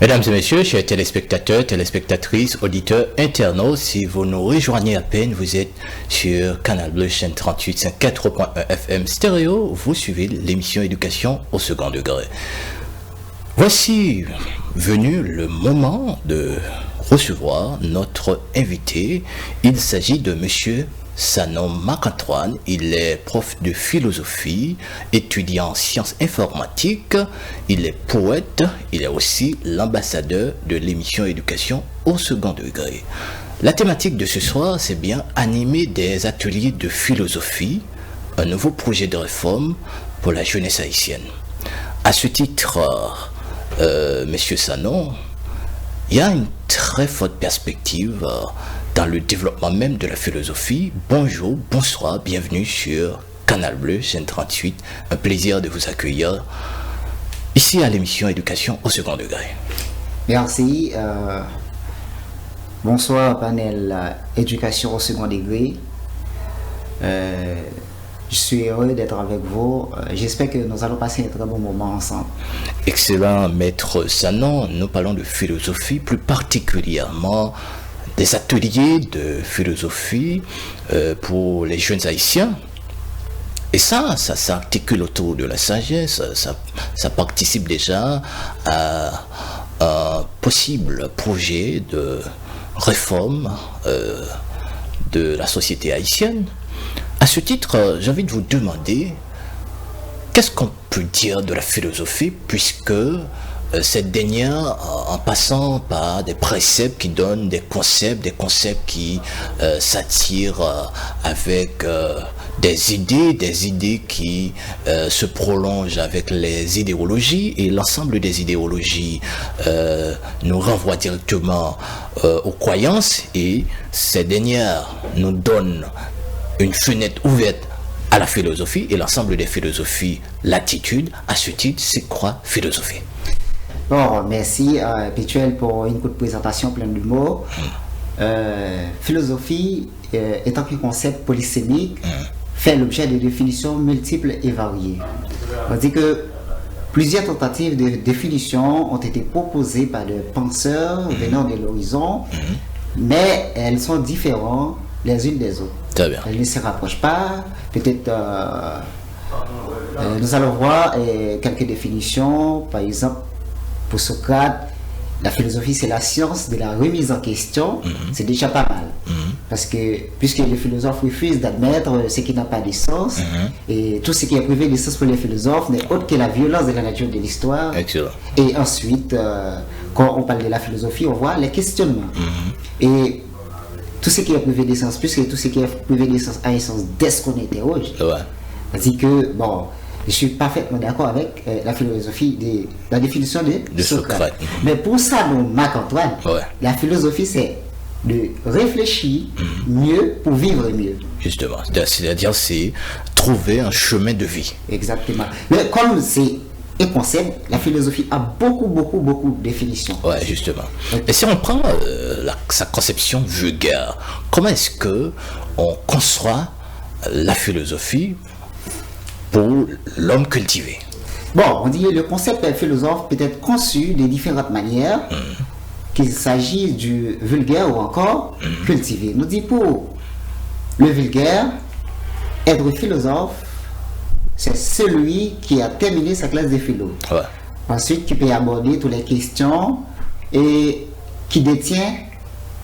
Mesdames et messieurs, chers téléspectateurs, téléspectatrices, auditeurs, internautes, si vous nous rejoignez à peine, vous êtes sur Canal Bleu, chaîne 38, 4.1 FM stéréo, vous suivez l'émission Éducation au second degré. Voici venu le moment de recevoir notre invité. Il s'agit de monsieur Sanon Marc-Antoine. Il est prof de philosophie, étudiant en sciences informatiques, il est poète, il est aussi l'ambassadeur de l'émission Éducation au second degré. La thématique de ce soir, c'est bien animer des ateliers de philosophie, un nouveau projet de réforme pour la jeunesse haïtienne. À ce titre, monsieur Sanon, il y a une très forte perspective dans le développement même de la philosophie. Bonjour, bonsoir, bienvenue sur Canal Bleu, chaîne 38. Un plaisir de vous accueillir ici à l'émission Éducation au second degré. Merci. Bonsoir, panel Éducation au second degré. Je suis heureux d'être avec vous. J'espère que nous allons passer un très bon moment ensemble. Excellent, maître Sanon. Nous parlons de philosophie, plus particulièrement des ateliers de philosophie pour les jeunes haïtiens. Et ça s'articule autour de la sagesse, ça participe déjà à un possible projet de réforme de la société haïtienne. À ce titre, j'ai envie de vous demander, qu'est-ce qu'on peut dire de la philosophie, puisque cette dernière, en passant par des préceptes qui donnent des concepts qui s'attirent avec des idées qui se prolongent avec les idéologies, et l'ensemble des idéologies nous renvoient directement aux croyances, et ces dernières nous donnent une fenêtre ouverte à la philosophie, et l'ensemble des philosophies l'attitude. À ce titre, c'est quoi philosophie? Bon, merci Pétuel pour une courte présentation pleine d'humour. Philosophie, étant qu'un concept polysémique, fait l'objet de définitions multiples et variées. On dit que plusieurs tentatives de définition ont été proposées par des penseurs venant de l'horizon, mais elles sont différentes les unes des autres. Elles ne se rapprochent pas. Peut-être nous allons voir quelques définitions. Par exemple, pour Socrate, la philosophie c'est la science de la remise en question. C'est déjà pas mal. Parce que puisque les philosophes refusent d'admettre ce qui n'a pas de sens, et tout ce qui est privé de sens pour les philosophes n'est autre que la violence de la nature de l'histoire. Et ensuite, quand on parle de la philosophie, on voit les questionnements. Et tout ce qui est privé de sens, puisque tout ce qui est privé de sens a un sens dès qu'on interroge. C'est-à-dire que, bon, je suis parfaitement d'accord avec la philosophie, la définition de Socrate. Mais pour ça, Marc-Antoine, la philosophie, c'est de réfléchir mieux pour vivre mieux. Justement, c'est-à-dire c'est trouver un chemin de vie. Exactement. Mais comme c'est un concept, la philosophie a beaucoup de définitions. Ouais, justement. Et si on prend sa conception vulgaire, comment est-ce que on conçoit la philosophie pour l'homme cultivé? Bon, on dit que le concept philosophe peut être conçu de différentes manières, qu'il s'agisse du vulgaire ou encore cultivé. Nous dit pour le vulgaire, être philosophe, c'est celui qui a terminé sa classe de philo. Ensuite, qui peut aborder toutes les questions et qui détient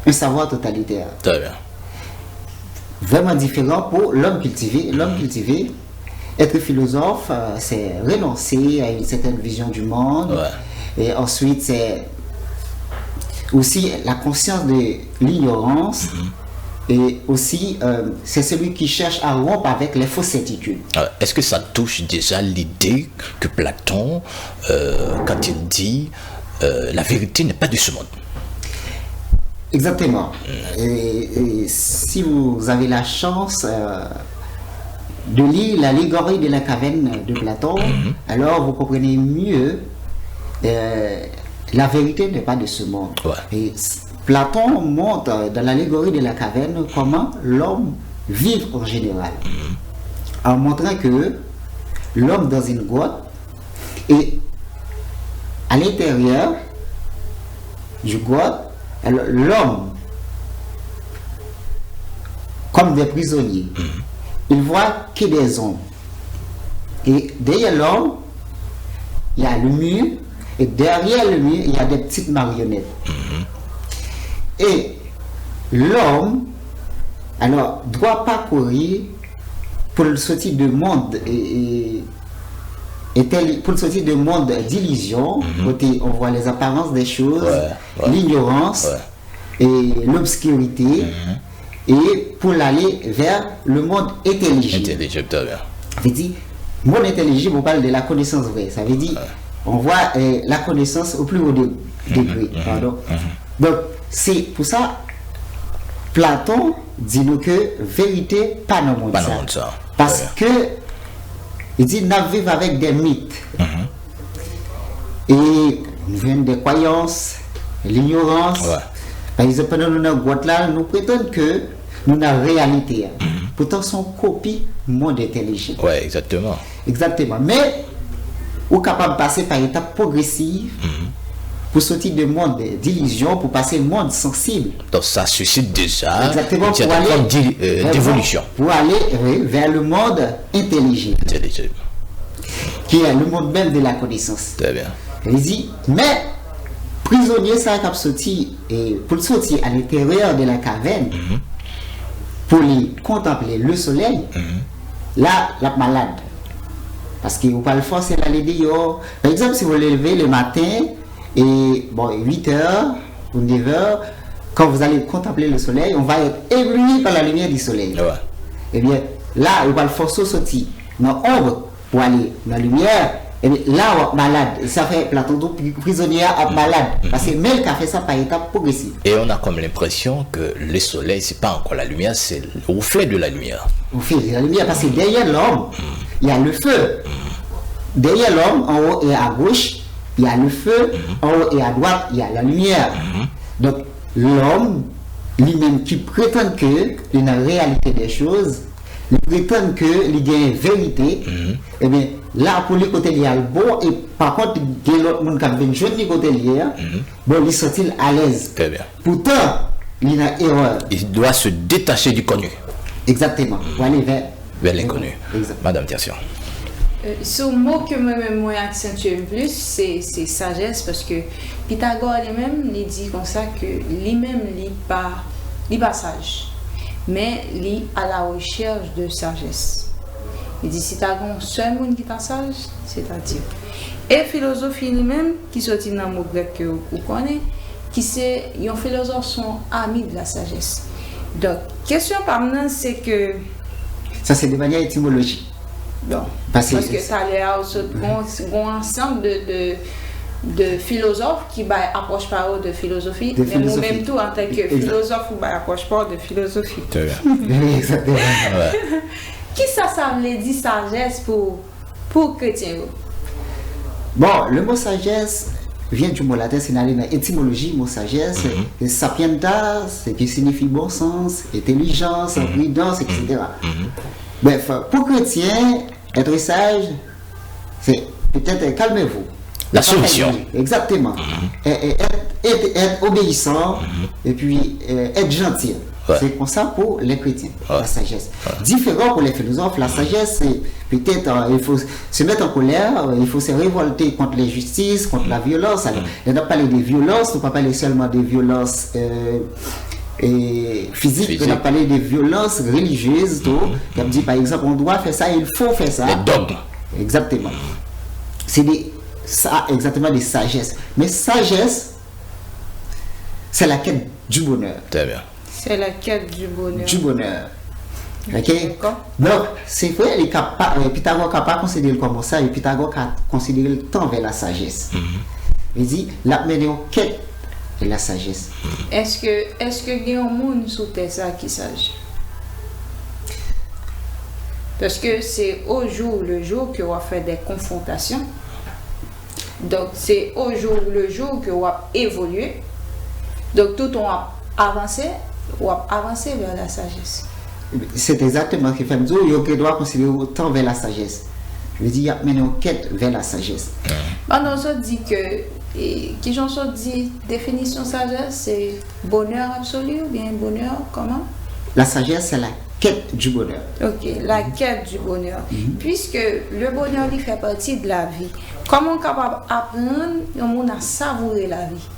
un savoir totalitaire. Très bien. Vraiment différent pour l'homme cultivé. L'homme cultivé, être philosophe, c'est renoncer à une certaine vision du monde. Et ensuite, c'est aussi la conscience de l'ignorance. Et aussi, c'est celui qui cherche à rompre avec les fausses certitudes. Est-ce que ça touche déjà l'idée que Platon, quand il dit la vérité n'est pas de ce monde? Exactement. Et si vous avez la chance de lire l'allégorie de la caverne de Platon, alors vous comprenez mieux la vérité n'est pas de ce monde. Et Platon montre dans l'allégorie de la caverne comment l'homme vit en général, en montrant que l'homme dans une grotte et à l'intérieur du God, alors l'homme, comme des prisonniers, il voit que des hommes. Et derrière l'homme, il y a le mur, et derrière le mur, il y a des petites marionnettes. Et l'homme, alors, doit parcourir pour sortir du monde pour sortir du monde d'illusion, côté on voit les apparences des choses, l'ignorance et l'obscurité, et pour aller vers le monde intelligible. Intelligible, très bien. Ça veut dire, monde intelligible, on parle de la connaissance vraie. Ça veut dire, on voit la connaissance au plus haut degré. Donc, c'est pour ça, Platon dit nous que vérité, pas dans le monde. Parce que, il dit, nous vivons avec des mythes. Et nous venons des croyances, l'ignorance. Par exemple, pendant nous prétendons que nous avons la réalité. Pourtant, son copie monde intelligent. Oui, exactement. Exactement. Mais, on est capable de passer par étapes progressives pour sortir du monde d'illusion, pour passer au monde sensible. Donc, ça suscite déjà exactement, une forme d'évolution. Pour aller vers le monde intelligible. Qui est le monde même de la connaissance. Très bien. Il dit, mais, prisonnier, ça a sorti, et pour sortir à l'intérieur de la caverne, pour lui contempler le soleil, là, la malade. Parce qu'il ne pas le forcer d'aller dehors. Par exemple, si vous levez le matin, et bon, 8h ou 9h, quand vous allez contempler le soleil, on va être ébloui par la lumière du soleil. Et bien, là, il va le forcer de sortir dans l'ombre pour aller dans la lumière. Et bien, là, on est malade. Ça fait Platon, prisonnier à malade. Parce que même qu'il a fait ça par étapes progressives. Et on a comme l'impression que le soleil, c'est pas encore la lumière, c'est le reflet de la lumière. Au reflet de la lumière, parce que derrière l'homme, il y a le feu. Derrière l'homme, en haut et à gauche, il y a le feu, en haut et à droite, il y a la lumière. Donc, l'homme, lui-même qui prétend que, dans la réalité des choses, il prétend que il y a une vérité, et bien, là, pour lui, côté il y a le bon, et par contre, il y a l'autre monde qui vient jeune côté hier, bon, il sortit à l'aise. Très bien. Pourtant, il y a une erreur. Il doit se détacher du connu. Exactement, pour aller vers l'inconnu. Madame Tertian. Ce mot que moi accentue plus, c'est sagesse, parce que Pythagore lui-même, il dit comme ça que lui-même, il pas sage, mais il à la recherche de sagesse. Il dit si tu as un seul monde qui est sage, c'est-à-dire. Et philosophie lui-même, qui sortit dans le mot grec que vous connaissez, qui c'est, les philosophes sont amis de la sagesse. Donc, question par maintenant, c'est que. Ça, c'est de manière étymologique. Bon, parce que ça a l'air un ensemble de philosophes qui approchent pas de philosophie, mais nous-mêmes tout en tant que philosophes, on approche pas de philosophie. Exactement. Qui ça veut dire sagesse pour chrétien? Bon, le mot sagesse vient du mot latin, c'est une étymologie, le mot sagesse, sapientas, qui signifie bon sens, intelligence, prudence, etc. Bref, pour chrétien, être sage, c'est peut-être calmez-vous. La solution. Exactement. Être obéissant et puis être gentil. C'est comme ça pour les chrétiens, la sagesse. Différent pour les philosophes, la sagesse, c'est peut-être, il faut se mettre en colère, il faut se révolter contre l'injustice, contre la violence. Alors, on n'a pas parlé de violence, on ne peut pas parler seulement de violence physique, on a parlé de violences religieuses, comme dit par exemple, on doit faire ça, il faut faire ça. Les dogmes. Exactement. C'est exactement des sagesses. Mais sagesse, c'est la quête du bonheur. Très bien. C'est la quête du bonheur. Du bonheur. Ok? Donc, c'est vrai, Pythagore n'a pas considéré comme ça, et Pythagore a considéré le temps vers la sagesse. Il dit, la mener en quête de la sagesse. Est-ce que il y a un monde sous terre ça qui est sage? Parce que c'est au jour le jour qu'on va faire des confrontations. Donc c'est au jour le jour qu'on va évoluer. Donc tout on va avancer vers la sagesse. C'est exactement ce qu'il fait. Il doit considérer autant vers la sagesse. Je veux dire, il y a une quête vers la sagesse. On dit que et qui j'en sorte dit définition sagesse, c'est bonheur absolu ou bien bonheur comment? La sagesse, c'est la quête du bonheur. Ok, la quête du bonheur. Puisque le bonheur, il fait partie de la vie. Comment on est capable d'apprendre au monde à savourer la vie?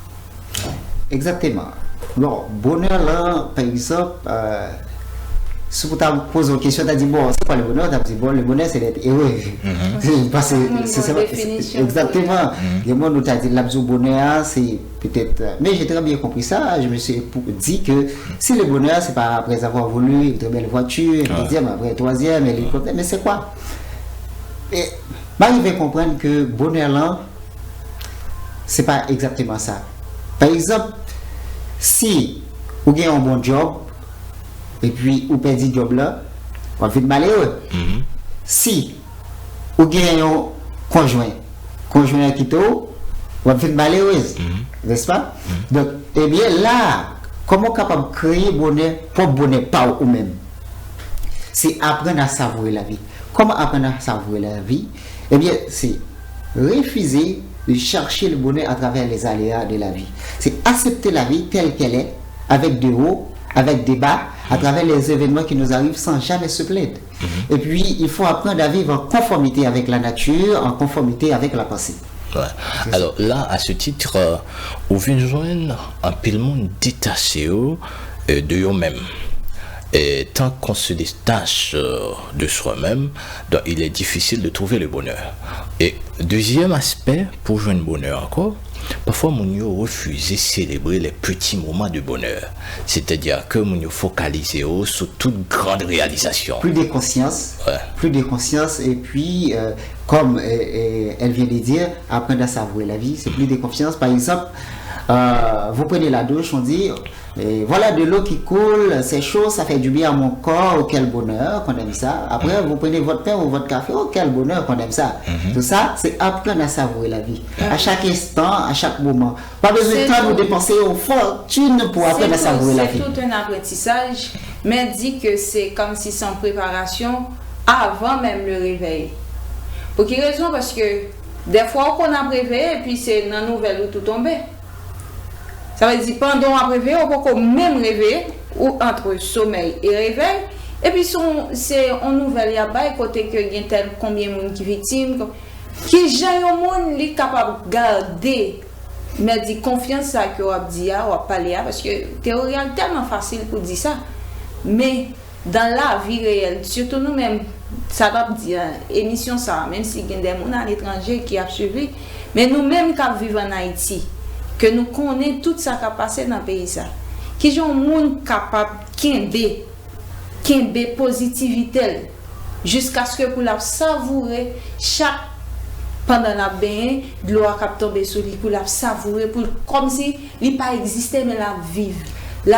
Exactement. Bon, bonheur là, par exemple, si vous t'avez posé une question, tu as dit, bon, c'est quoi le bonheur? Tu as dit, bon, le bonheur, c'est d'être heureux. Parce que c'est exactement. Le monde où tu as dit, l'absolu bonheur, c'est peut-être. Mais j'ai très bien compris ça. Je me suis dit que si le bonheur, c'est pas après avoir voulu une très belle voiture, deuxième, après troisième, hélicoptère, mais c'est quoi? Et m'arrive à comprendre que bonheur là, c'est pas exactement ça. Par exemple, si vous avez un bon job, et puis vous perdez le job là, vous faites malheureux. Si vous avez un conjoint qui vous faites malheureuse, n'est-ce pas? Donc, eh bien là, comment capable de créer bonheur pour bonheur par vous-même? C'est apprendre à savourer la vie. Comment apprendre à savourer la vie? Eh bien, c'est refuser de chercher le bonheur à travers les aléas de la vie. C'est accepter la vie telle qu'elle est, avec des hauts, avec des bas, à travers les événements qui nous arrivent sans jamais se plaindre. Et puis, il faut apprendre à vivre en conformité avec la nature, en conformité avec la pensée. Ouais. Alors là, à ce titre, on vient joindre un pilement détaché de eux-mêmes. Et tant qu'on se détache de soi-même, donc il est difficile de trouver le bonheur. Et deuxième aspect, pour joindre le bonheur encore, parfois on refuse de célébrer les petits moments de bonheur. C'est-à-dire que on focalise sur toute grande réalisation. Plus de conscience, plus de conscience, et puis comme elle vient de dire, apprendre à savourer la vie, c'est plus de confiance. Par exemple, vous prenez la douche, on dit, voilà de l'eau qui coule, c'est chaud, ça fait du bien à mon corps, oh quel bonheur qu'on aime ça. Après, vous prenez votre pain ou votre café, oh quel bonheur qu'on aime ça. Tout ça, c'est apprendre à savourer la vie. À chaque instant, à chaque moment. Pas besoin de temps de dépenser une fortune pour apprendre à savourer la vie. C'est tout un apprentissage, mais dit que c'est comme si c'est en préparation avant même le réveil. Pour quelle raison? Parce que des fois, on a réveillé et puis c'est dans la nouvelle où tout tombé. Ça veut dire pendant un réveil, on peut même réveiller, ou entre sommeil et réveil. Et puis c'est en nouvelle, il y a pas côté que il y a tel combien de monde qui victime, qui j'ai un monde qui est capable de garder, mais dit confiance à que on dit on va parler parce que théorie est tellement facile pour dire ça. Mais dans la vie réelle, surtout nous-mêmes, ça doit dire émission ça, même si il y a des gens à l'étranger qui a suivi, mais nous-mêmes qui vivons en Haïti, que nous connaissons tout ça qui a passé dans le pays ça. Qui sont monde capable de positivité jusqu'à ce que pour la savourer chaque pendant la bain de l'eau qui tombe sur lui pour la savourer pour comme si il pas existait mais la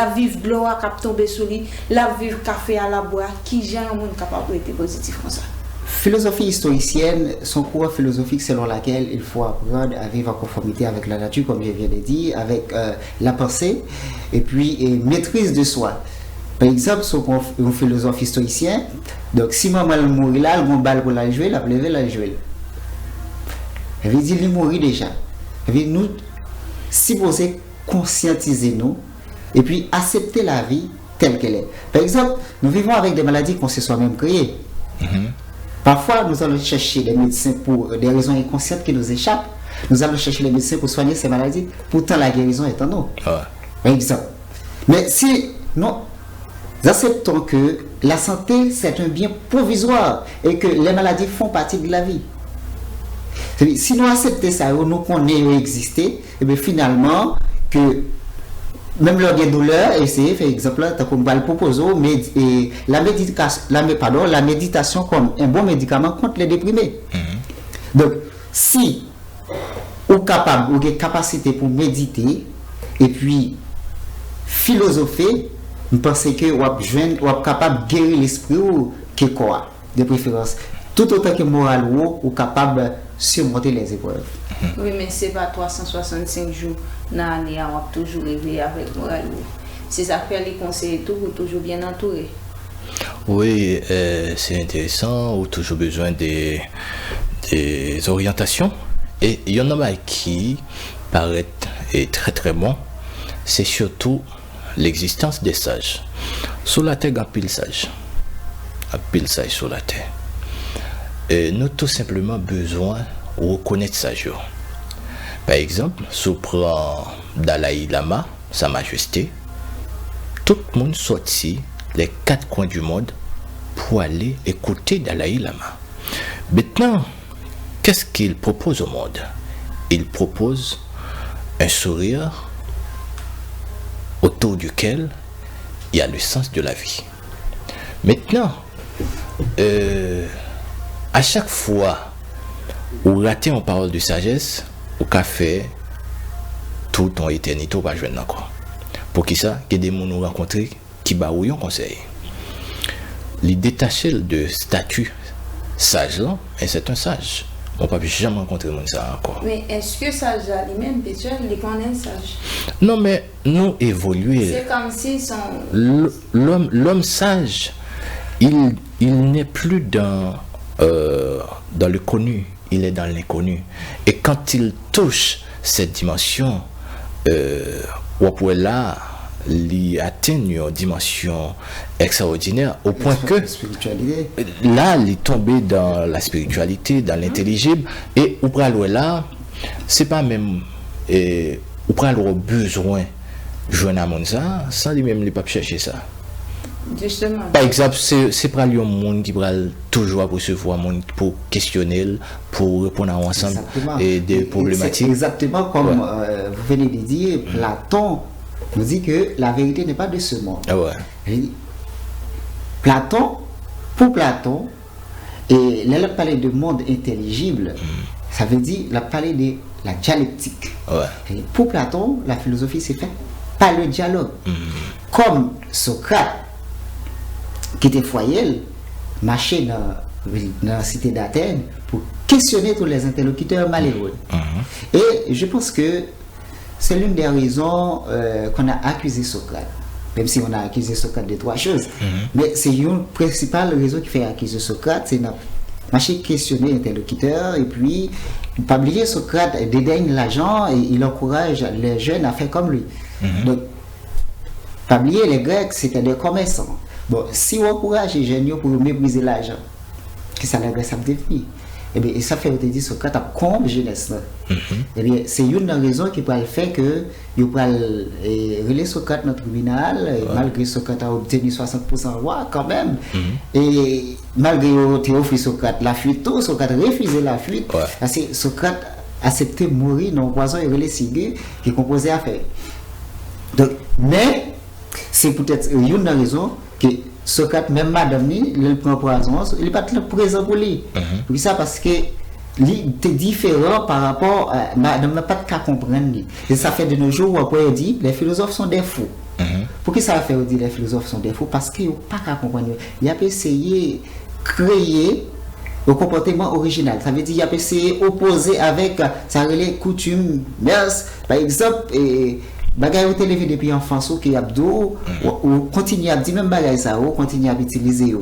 vivre de l'eau qui tombe sur lui, la vivre café à la boire qui j'ai un monde capable d'être positif comme ça. Philosophie historicienne, son courant philosophique selon laquelle il faut apprendre à vivre en conformité avec la nature, comme je viens de dire, avec la pensée, et puis maîtrise de soi. Par exemple, un philosophe historicien, donc si maman mourit là, elle balle pour la jouer, la lever, la jouer. Elle veut dire qu'il mourit déjà. Elle veut nous, si vous conscientiser nous, et puis accepter la vie telle qu'elle est. Par exemple, nous vivons avec des maladies qu'on s'est soi-même créées. Parfois, nous allons chercher des médecins pour des raisons inconscientes qui nous échappent. Nous allons chercher les médecins pour soigner ces maladies. Pourtant, la guérison est en nous. Par exemple. Mais si nous acceptons que la santé, c'est un bien provisoire et que les maladies font partie de la vie. Si nous acceptons ça, nous connaissons exister, et bien finalement, que même lors des douleurs, essayez, par exemple, comme va le proposer, la méditation comme un bon médicament contre les déprimés. Donc, si vous avez capacité pour méditer et puis philosopher, vous pensez que vous êtes capable de guérir l'esprit ou que quoi, de préférence. Tout autant que moral ou capable de surmonter les épreuves. Oui, mais c'est pas 365 jours dans l'année, on va toujours rêver avec moral. C'est ça fait les conseils tout pour toujours bien entouré. Oui, c'est intéressant, ou toujours besoin des orientations. Et il y en a qui paraît est très très bon, c'est surtout l'existence des sages. Sur la terre, il y a pile sage. Pile sage sur la terre. Et nous avons tout simplement besoin de reconnaître sage. Par exemple, si on prend Dalai Lama, Sa Majesté, tout le monde sortit les 4 coins du monde pour aller écouter Dalai Lama. Maintenant, qu'est-ce qu'il propose au monde? Il propose un sourire autour duquel il y a le sens de la vie. Maintenant, à chaque fois où rater en parole de sagesse, au café, tout en éternité, on va jouer encore. Pour qui ça? Que des gens nous rencontrent qui baouillent conseil. Les détacher de statut sage là, et c'est un sage. On ne peut jamais rencontrer ça encore. Mais est-ce que sage lui-même, Pétuel, il connaît sage? Non, mais nous évoluer. C'est comme si son... L'homme sage, il n'est plus dans le connu, il est dans l'inconnu. Et quand il touche cette dimension, on peut là, il atteint une dimension extraordinaire au point que là, il est tombé dans la spiritualité, dans l'intelligible, et au prendre là, c'est pas même au prendre besoin de jouer à ça, sans lui-même il pas chercher ça. Justement. Par exemple, c'est pas le monde qui va toujours recevoir monde pour questionner, pour répondre ensemble et des problématiques. C'est exactement comme vous venez de dire, Platon nous dit que la vérité n'est pas de ce monde. Ah ouais. Platon, pour Platon, et là, il parlait de monde intelligible, ça veut dire, il a parlé de la dialectique. Ouais. Et pour Platon, la philosophie s'est faite par le dialogue. Comme Socrate, qui était foyer, marchait dans la cité d'Athènes pour questionner tous les interlocuteurs malheureux. Et je pense que c'est l'une des raisons qu'on a accusé Socrate. Même si on a accusé Socrate de 3 choses. Mais c'est une principale raison qui fait accuser Socrate, c'est marcher questionner l'interlocuteur et puis pas oublier Socrate dédaigne l'argent et il encourage les jeunes à faire comme lui. Donc, pas oublier les Grecs, c'était des commerçants. Bon, si on encourage les jeunes pour mépriser l'argent, que ça la Grèce a défini. Eh bien, et ça fait te dire Socrate a comble jeunesse. Eh bien, c'est une raison qui peut le faire que il peut relayer Socrate dans le tribunal, malgré Socrate a obtenu 60% roi quand même. Et malgré que offert Socrate la fuite, tout Socrate refusé la fuite. Parce que Socrate accepté mourir dans le poison et relais Sigue qui composait à faire. Donc, mais c'est peut-être une raison que Socrate, même madame, il prend poison, il n'est pas présent pour lui. Pour ça, parce que il est différent par rapport à madame, n'a pas de cas comprendre. Et ça fait de nos jours où on dit les philosophes sont des fous. Pourquoi ça fait dire les philosophes sont des fous? Parce qu'ils n'ont pas qu'à comprendre. Il a essayé de créer le comportement original. Ça veut dire qu'il a essayé d'opposer avec sa coutume, mœurs, par exemple. Bagay ou télévé depuis enfance qui abdo ou continue à dire même bagay ça ou continue à utiliser.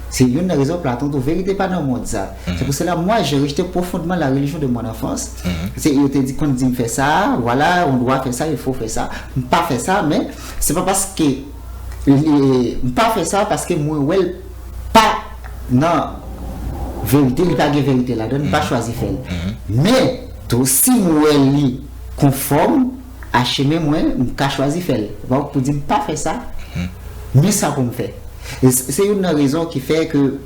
C'est une raison Platon de vérité pas dans le monde ça. C'est pour cela moi j'ai rejeté profondément la religion de mon enfance. C'est il te dit qu'on dit me faire ça, voilà, on doit faire ça, il faut faire ça. Pas faire ça mais c'est pas parce que pas faire ça parce que moi ouais pas non vérité, il pas de vérité là, donne pas choisir faire. Mais aussi moi li conforme à chemin moi je choisi faire pour dire pas faire ça mais ça pour me faire c'est une raison qui fait que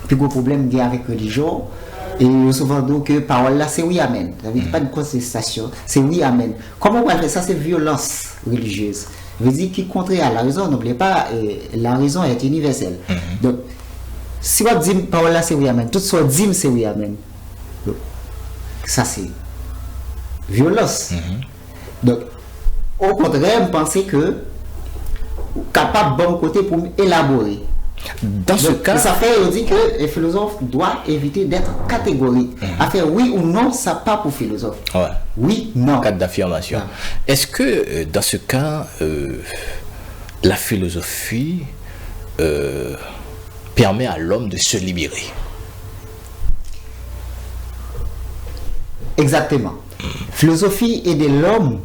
plus gros problème avec religion et souvent donc que parole là c'est oui amen ça veut dire pas de contestation c'est oui amen comment on va faire ça c'est violence religieuse veut dire qui contraire à la raison n'oubliez pas la raison est universelle donc si on dit parole là c'est oui amen tout soit dit c'est oui amen donc, ça c'est violence. Donc, au contraire, je pensais que capable de bon côté pour élaborer. Dans ce cas, ça fait on dit que les philosophes doivent éviter d'être catégoriques. À faire oui ou non, ça pas pour philosophe. Ouais. Oui, non. En cas d'affirmation. Est-ce que dans ce cas, la philosophie permet à l'homme de se libérer? Exactement. Philosophie aide l'homme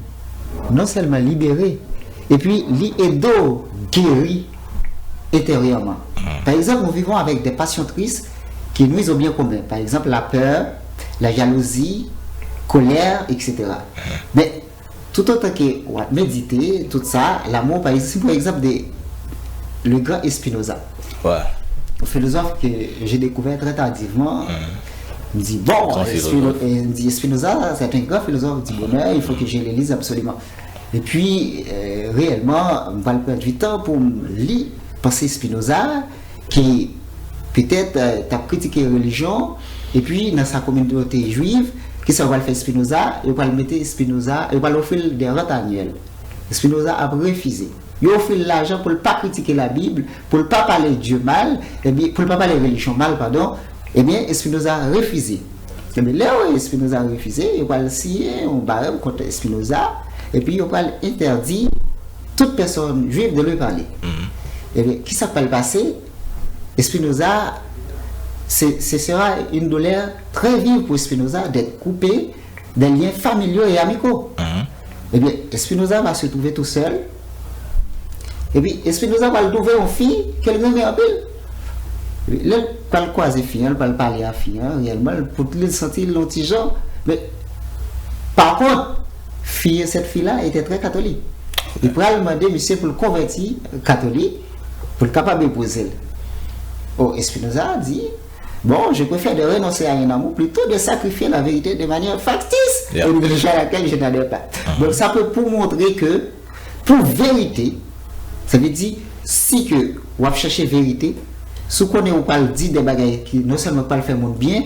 non seulement libéré, et puis aide guéri intérieurement. Par exemple, nous vivons avec des passions tristes qui nuisent au bien commun. Par exemple, la peur, la jalousie, colère, etc. Mais tout autant que méditer, tout ça, l'amour, par exemple, le grand Spinoza. Ouais. Un philosophe que j'ai découvert très tardivement. Il me dit, bon, Spinoza, c'est un grand philosophe du bonheur, il faut que je le lise absolument. Et puis, réellement, on va prendre du temps pour lire, penser Spinoza, qui peut-être a critiqué la religion, et puis dans sa communauté juive, qui ça va le faire Spinoza, il va le mettre Spinoza, il va l'offrir des rentes annuelles. Spinoza a refusé. Il a offert l'argent pour ne pas critiquer la Bible, pour ne pas parler de Dieu mal, et bien, pour ne pas parler de religion mal, pardon. Eh bien, Spinoza a refusé. Et bien, là où Spinoza a refusé, il va signer un barème contre Spinoza, et puis il va interdire toute personne juive de lui parler. Et bien, qui ça va le passer? Spinoza, ce sera une douleur très vive pour Spinoza d'être coupé des liens familiaux et amicaux. Et bien, Spinoza va se trouver tout seul. Et puis, Spinoza va le trouver en fille, quelqu'un qui appelle. Là, pas le croiser fille, pas le parler à fille, réellement, pour le sentir l'antigenre. Mais, par contre, cette fille-là était très catholique. Il pourrait demander, monsieur, pour le convertir catholique, pour le capable d'épouser. Oh, Spinoza a dit, bon, je préfère de renoncer à un amour plutôt de sacrifier la vérité de manière factice, une religion à laquelle je n'adhère pas. Donc, ça peut pour montrer que, pour vérité, ça veut dire, si que vous cherchez vérité, si vous ne pas dire des bagages qui non seulement pas le faire mon bien,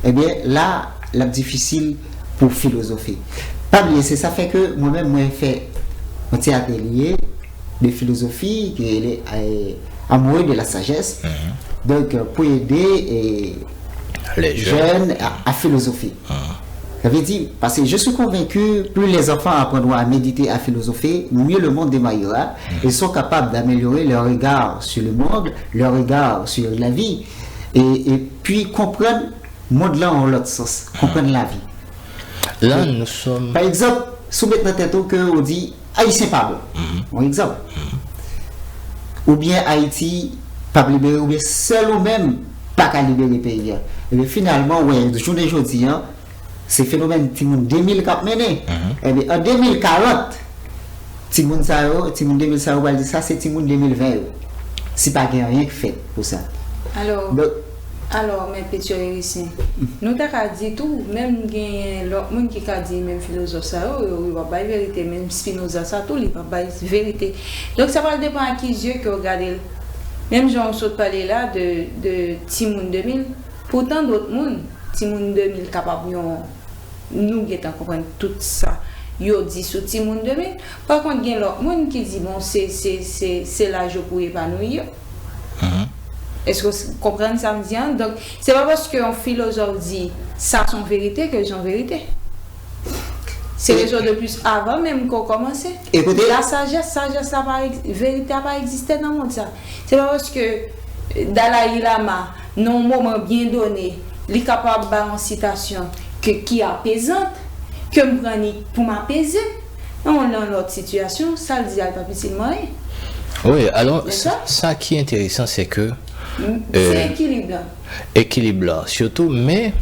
eh bien là, c'est difficile pour philosopher. Pas bien, c'est ça fait que moi-même, moi, j'ai fait un petit atelier de philosophie qui est amoureux de la sagesse, donc pour aider les jeunes à philosopher. Ça veut dire, parce que je suis convaincu, plus les enfants apprendront à méditer, à philosopher, mieux le monde démarrera. Ils sont capables d'améliorer leur regard sur le monde, leur regard sur la vie, et puis comprendre le monde là en l'autre sens, comprendre la vie. Là, nous sommes... Par exemple, soumettre notre tête qu'on dit Haïtien pas bon. Par exemple. Ou bien Haïti pas libéré, ou bien seul ou même pas qu'à libérer le pays. Et bien finalement, ouais, le jour d'aujourd'hui, c'est phénomène Timoun 2000 qui a mené. Et bien en 2040, Timoun 2000 ça va dire ça, c'est Timoun 2020. Si pas qu'il n'y a rien fait pour ça. Alors, mes petits héritiers, nous avons dit tout, même l'autre monde qui a dit, même philosophe, ça, il va pas vérité, même Spinoza, ça, tout, il va pas vérité. Donc, ça va dépendre à qui yeux que vous regardez. Même Jean saute parler là de Timoun 2000, pourtant d'autres mondes, Timoun 2000 capable, nous qui comprendre tout ça. Yo dit sur Timoun 2000. Par contre, il y a l'autre monde qui dit, bon, c'est l'âge pour épanouir. Est-ce que vous comprenez ça me dit? Donc, c'est pas parce qu'un philosophe dit ça son vérité que j'en vérité. C'est les jours de plus avant même qu'on commençait. Écoutez, la sagesse vérité n'a pas existé dans le monde. Ça. C'est pas parce que Dalai Lama, dans un moment bien donné, il est capable de faire une citation qui est apaisante, que je prends pour m'apaiser. Dans l'autre situation, ça le dit à pas facilement. Oui, alors, ça qui est intéressant, c'est que c'est équilibrant. Équilibrant, surtout, mais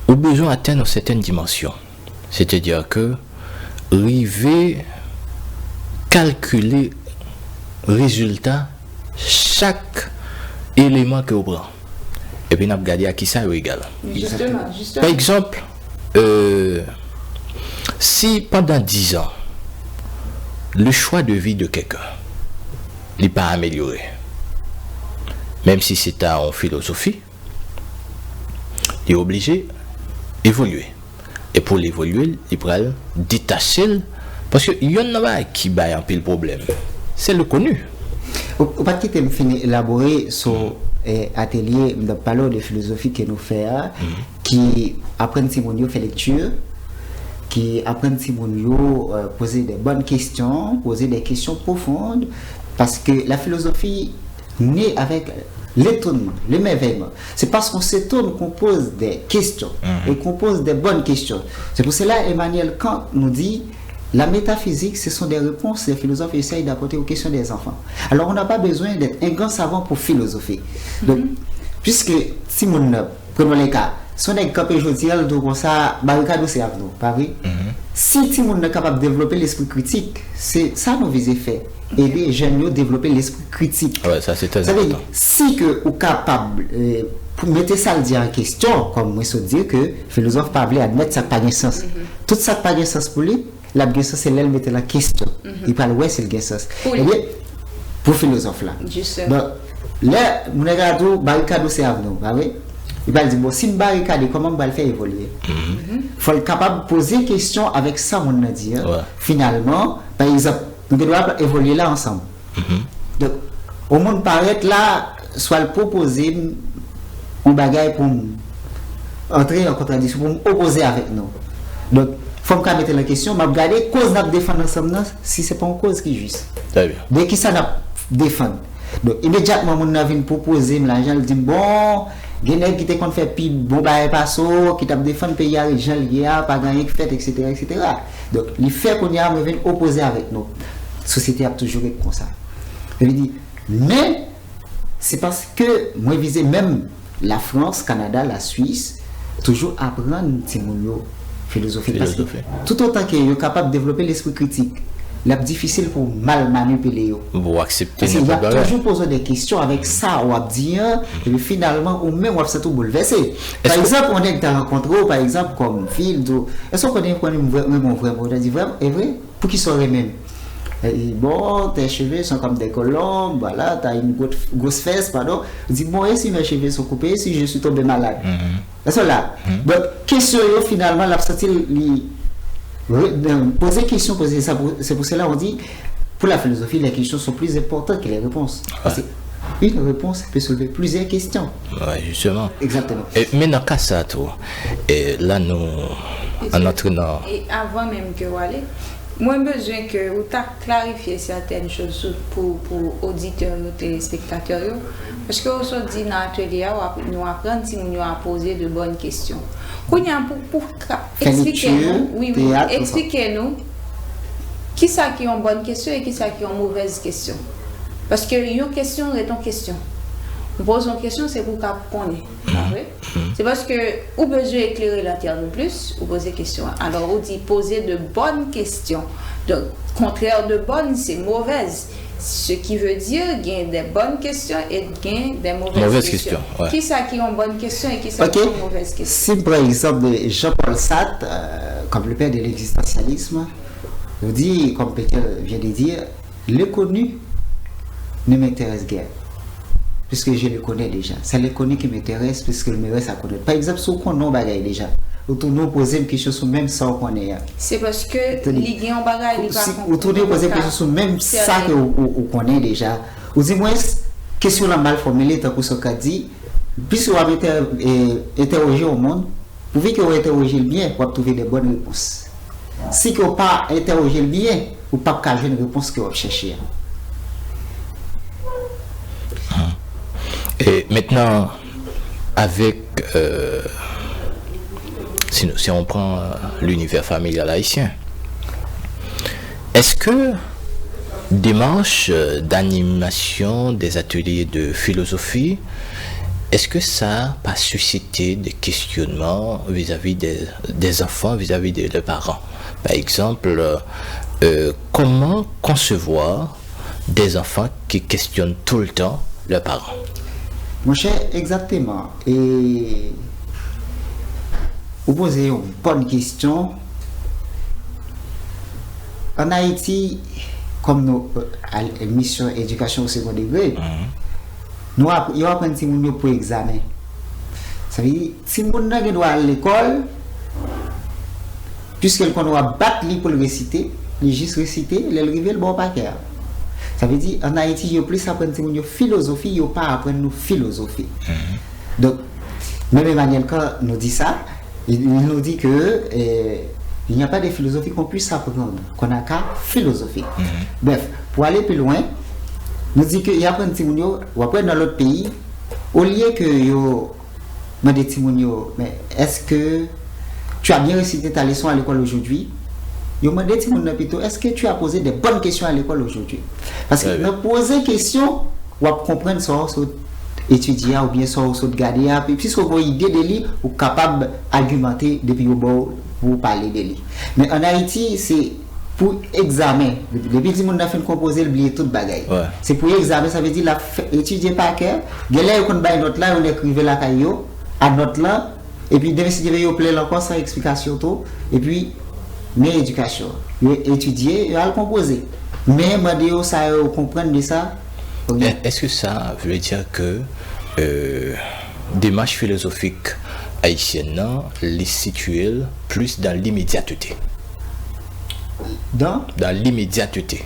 au besoin d'atteindre une certaine dimension. C'est-à-dire que arriver calculer résultat chaque élément que vous prenez. Et puis, nous regardons à qui ça est égal. Justement. Par exemple, si pendant 10 ans, le choix de vie de quelqu'un n'est pas amélioré, même si c'est en philosophie, il est obligé d'évoluer. Et pour l'évoluer, il peut détacher, parce qu'il y en a qui bat un peu le problème. C'est le connu. Au pas quitter me finir élaborer sur atelier de parler de philosophie que nous faisons, qui apprennent Simonio fait lecture, qui apprennent Simonio poser des bonnes questions, poser des questions profondes, parce que la philosophie naît avec l'étonnement, l'émerveillement. C'est parce qu'on s'étonne qu'on pose des questions et qu'on pose des bonnes questions. C'est pour cela Emmanuel Kant nous dit la métaphysique, ce sont des réponses que les philosophes essayent d'apporter aux questions des enfants. Alors on n'a pas besoin d'être un grand savant pour philosopher. Donc, puisque si mon prenons les cas, si on est capable de dire comme ça, barricade c'est avec nous, pas vrai? Si tout le monde est capable de développer l'esprit critique, c'est ça nous visons faire. Aider les jeunes à développer l'esprit critique. Ouais, ça c'est très important. Si que vous capable pour mettre ça en question, comme moi je dire que le philosophe parle admettre ça pas de sens. Tout ça pas de sens pour lui, la sens c'est là mettre la question. Il parle ouais c'est le sens. Et bien pour philosophe là. Donc là mon regarde barricade c'est avec nous, pas vrai? Il va dire bon si une barricade comment on va le faire évoluer. Faut être capable de poser question avec ça on a dit. Finalement par exemple nous devons évoluer là ensemble. Donc, au monde paraît là, soit le proposer un bagage pour entrer en contradiction, pour m'opposer avec nous. Donc, il faut me mettre la question, je vais regarder cause n'a défendre ensemble, si ce n'est pas une cause qui est juste. Très bien. Dès que ça n'a défendre. Donc, immédiatement, on a venu proposer l'argent, il dit bon, il y a qui te fait puis bon bah passo qui t'a défendre pays l'argent lié pas gagner fait etc. Donc, il fait qu'on y a venu opposer avec nous. La société a toujours été comme ça. Je dis, mais c'est parce que moi, je visais même la France, Canada, la Suisse, toujours apprendre philosophie. Parce que tout autant qu'il est capable de développer l'esprit critique, c'est difficile pour mal manipuler. Vous acceptez. Il a toujours posé des questions avec ça, on va dire, et puis finalement, on même on va se tout bouleverser. Par exemple, on est dans rencontré, par exemple, comme Field, est-ce qu'on connaît vraiment vraiment? On a dit vraiment, est vrai? Pour qui saurait même? Bon, tes cheveux sont comme des colombes, voilà, tu as une grosse fesse, pardon. Je dis, bon, et si mes cheveux sont coupés, si je suis tombé malade. C'est là. Donc, question, finalement, la poser question, poser ça, c'est pour cela qu'on dit, pour la philosophie, les questions sont plus importantes que les réponses. Parce qu'une réponse peut soulever plusieurs questions. Oui, justement. Exactement. Mais dans le cas ça, et là, nous, en entraînant. Et avant même que vous allez, moi, j'ai besoin que vous clarifiez certaines choses pour auditeurs et téléspectateurs. Parce que vous dit dans l'atelier, nous apprenons si nous avons posé de bonnes questions. Pour expliquez-nous qui ça qui ont bonne question et qui ça qui ont mauvaise question. Parce que une question est une question. On pose une question, c'est pour qu'on c'est parce que vous besoin éclairer la terre de plus, vous posez question. Alors, on dit poser de bonnes questions. Donc, contraire de bonnes, c'est mauvaise. Ce qui veut dire qu'il y a des bonnes questions et qu'il y a des mauvaises questions. Ouais. Qui ça qui ont bonnes questions et qui ça qui ont mauvaises questions? Si, par exemple, Jean-Paul Sartre, comme le père de l'existentialisme, nous dit, comme Peter vient de dire, le connu ne m'intéresse guère. Puisque je le connais déjà. C'est le connu qui m'intéresse, puisque le me reste à connaître. Par exemple, si on connaît bagaille déjà, ou nous poser une question sur même ça qu'on connaît. C'est parce que les gens bagaille, ou tourner poser une question sur même ça que on connaît déjà. Ou dis moi question la mal formulée tant que ce qu'a dit, puisque on a été interrogé au monde, pour que vous interrogez bien, vous trouver des bonnes réponses. Si vous pas interrogé bien, vous pas cacher une réponse que vous cherchez. Et maintenant, avec, si on prend l'univers familial haïtien, est-ce que démarche d'animation des ateliers de philosophie, est-ce que ça n'a pas suscité des questionnements vis-à-vis des enfants, vis-à-vis des parents? Par exemple, comment concevoir des enfants qui questionnent tout le temps leurs parents? Mon cher, exactement. Et vous posez une bonne question. En Haïti, comme nous, à la mission éducation au second degré, nous apprenons pour examen. Ça veut dire, si nous doit aller à l'école, puisqu'elle va battre pour le réciter, il juste réciter, il arrive le bon paquet. Ça veut dire, en Haïti, il y a plus apprendre la philosophie, il n'y a pas apprendre la philosophie. Donc, même Emmanuel Kant nous dit ça, il nous dit que il n'y a pas de philosophie qu'on puisse apprendre, qu'on n'a qu'à philosophie. Bref, pour aller plus loin, nous dit qu'il y a apprendre ou apprendre dans l'autre pays, au lieu que yo me dit mais est-ce que tu as bien récité ta leçon à l'école aujourd'hui? Yo me dit plutôt est-ce que tu as posé des bonnes questions à l'école aujourd'hui? Parce que me poser question ou comprendre ça étudier ou bien ça garder puisque vous avez une idée de lui ou capable d'argumenter depuis pour parler de lui. Mais en Haïti c'est pour examen. Depuis que on a fait composer le oublier toute bagaille. C'est pour examen, ça veut dire la étudier par cœur. Gélé qu'on bail note là, on écrivait la caillou à note là et puis demain si vous plaît encore sans explication tout et puis mais éducation. Étudier et à le composer. Mais moi ça comprendre de ça. Est-ce que ça veut dire que démarche philosophique haïtienne les situe plus dans l'immédiateté? Dans l'immédiateté.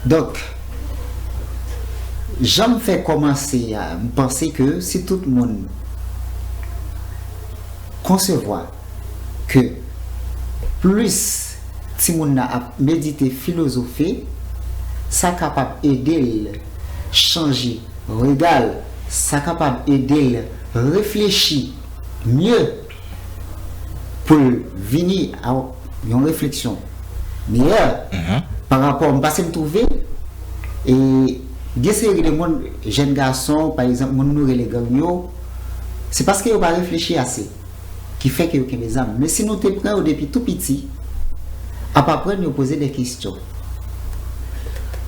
Donc, j'en fais commencer à penser que si tout le monde concevoir que plus si on a médité philosophie, ça capable d'aider changer regard, ça capable d'aider réfléchir mieux pour venir à une réflexion meilleure par rapport à ce que trouver et des séries de monde jeunes garçons par exemple mon nous les gagnos c'est parce qu'ils n'ont pas réfléchi assez qui fait que ont des âmes mais si nous te prenons depuis tout petit à pas prendre nous poser des questions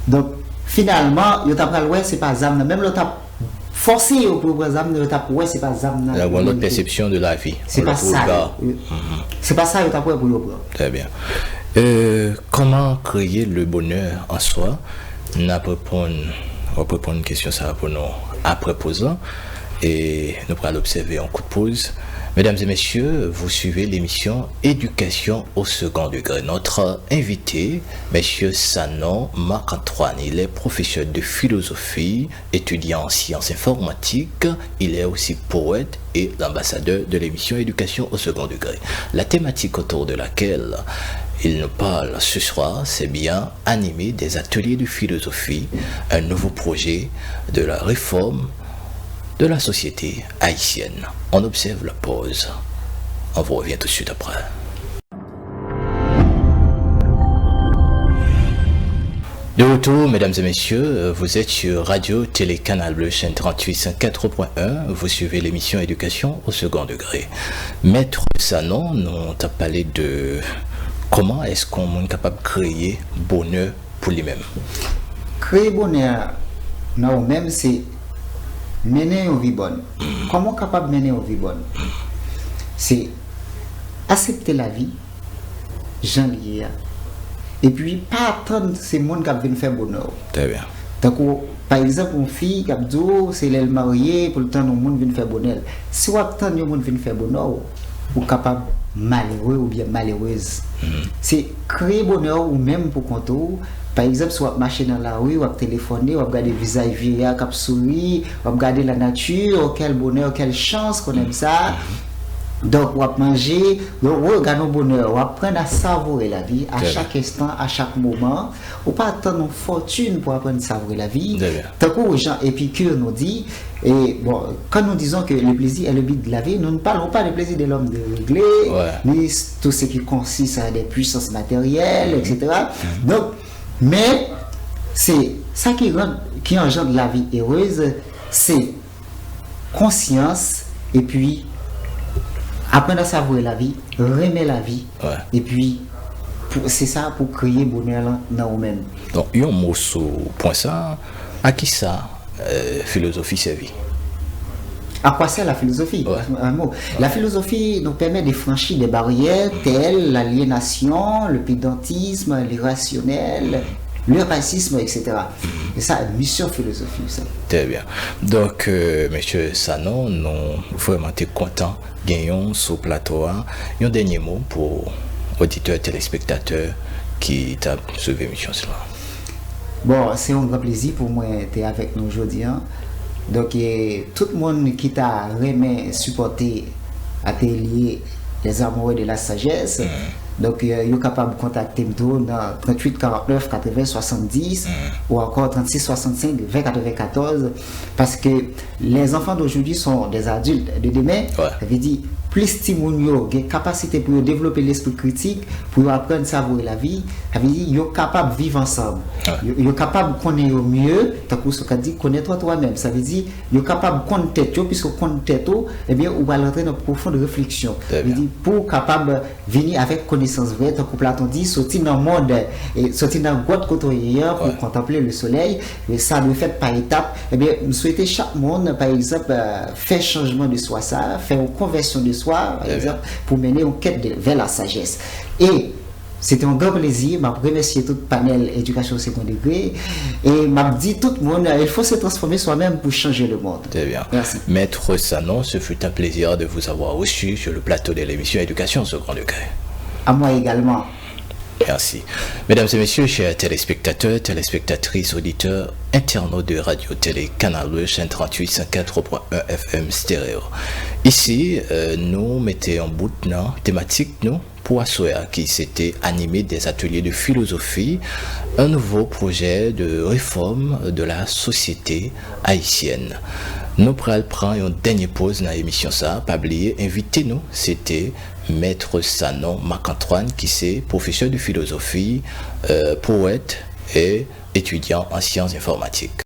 donc finalement yo t'apprend ouais c'est pas âme même l'autre forcé au pour âme le tape ouais c'est pas âme la bonne perception de la vie c'est pas ça c'est pas ça yo t'apprend pour yo très bien comment créer le bonheur en soi on va répondre une question ça pour nous après posant et nous allons l'observer en coup de pause. Mesdames et messieurs, vous suivez l'émission Éducation au second degré. Notre invité, monsieur Sanon Marc-Antoine, il est professeur de philosophie, étudiant en sciences informatiques, il est aussi poète et l'ambassadeur de l'émission Éducation au second degré. La thématique autour de laquelle il nous parle ce soir, c'est bien animer des ateliers de philosophie, un nouveau projet de la réforme de la société haïtienne. On observe la pause. On vous revient tout de suite après. De retour, mesdames et messieurs, vous êtes sur Radio Télé Canal Bleu, chaîne 38.4.1. Vous suivez l'émission Éducation au second degré. Maître Sanon, nous t'a parlé de comment est-ce qu'on est capable de créer bonheur pour lui-même. Créer bonheur, non, même c'est mener une vie bonne. Comment capable de mener une vie bonne? C'est accepter la vie, j'en lié. Et puis pas attendre ces monde qui viennent faire bonheur. Très bien. Donc, par exemple, une fille qui a dit c'est elle mariée pour le temps où le monde vient faire bonheur. Si vous attendez le monde vient faire bonheur, vous êtes capable malheureux ou bien malheureuse. C'est créer bonheur ou même pour compte. Par exemple, si vous marchez dans la rue, vous téléphoner, vous regardez le visage viré, vous sourire, vous regardez la nature, quel bonheur, quelle chance qu'on aime ça. Donc, vous manger, vous regardez le bonheur, vous apprenez à savourer la vie à chaque instant, à chaque moment. Vous pas attendre une fortune pour apprendre à savourer la vie. Tant que les gens épicures nous disent, et bon, quand nous disons que le plaisir est le but de la vie, nous ne parlons pas du plaisir de l'homme de régler, ni tout ce qui consiste à des puissances matérielles, etc. Donc, mais c'est ça qui engendre la vie heureuse, c'est conscience et puis apprendre à savourer la vie, aimer la vie, et puis c'est ça pour créer bonheur dans nous-mêmes. Donc, il y a un mot sur point ça, à qui ça, philosophie servit? À quoi sert la philosophie? Un mot. La philosophie nous permet de franchir des barrières telles l'aliénation, le pédantisme, l'irrationnel, le racisme, etc. Et ça, mission philosophie. Ça. Très bien. Donc, monsieur Sanon, nous vraiment contents gagnons sur le plateau. Un dernier mot pour auditeurs, téléspectateurs qui t'a suivi l'émission. Bon, c'est un grand plaisir pour moi d'être avec nous aujourd'hui. Donc, tout le monde qui t'a remis supporté atelier les amoureux de la sagesse, Donc, vous êtes capable de contacter dans 38 49 80 70 ou encore 36 65 20 94 parce que les enfants d'aujourd'hui sont des adultes de demain. Ouais. Ça veut dire plus stimulant, une capacité pour développer l'esprit critique, pour apprendre à savourer la vie. Ça veut dire qu'ils sont capables de vivre ensemble. Ils sont capables de connaître mieux, tant que ce qu'on dit, connaître toi-même. Ça veut dire qu'ils sont capables de connaître tête, puisque connaître tête, eh bien, on va rentrer dans une profonde réflexion. Ça veut dire pour capable de venir avec connaissance vraie, tant que Platon dit, sortir dans le monde, sortir dans le grotte côtoyeur pour contempler le soleil. Mais ça le fait par étapes. Eh bien, nous souhaitons chaque monde, par exemple, faire changement de soi, ça, faire une conversion de soi, par exemple, pour mener une quête vers la sagesse. Et c'était un grand plaisir. Je remercie tout le panel éducation au second degré. Et je dis tout le monde, il faut se transformer soi-même pour changer le monde. Très bien. Merci. Maître Sanon, ce fut un plaisir de vous avoir reçu sur le plateau de l'émission Éducation au second degré. À moi également. Merci. Mesdames et messieurs, chers téléspectateurs, téléspectatrices, auditeurs, internautes de Radio Télé Canal chaîne 38 104.1 FM stéréo. Ici, nous mettons en bout de thématique, nous, pour Assoya, qui s'était animé des ateliers de philosophie, un nouveau projet de réforme de la société haïtienne. Nous prenons une dernière pause dans l'émission ça, pas oublier, invitez-nous, c'était Maître Sanon Marc-Antoine, qui est professeur de philosophie, poète et étudiant en sciences informatiques.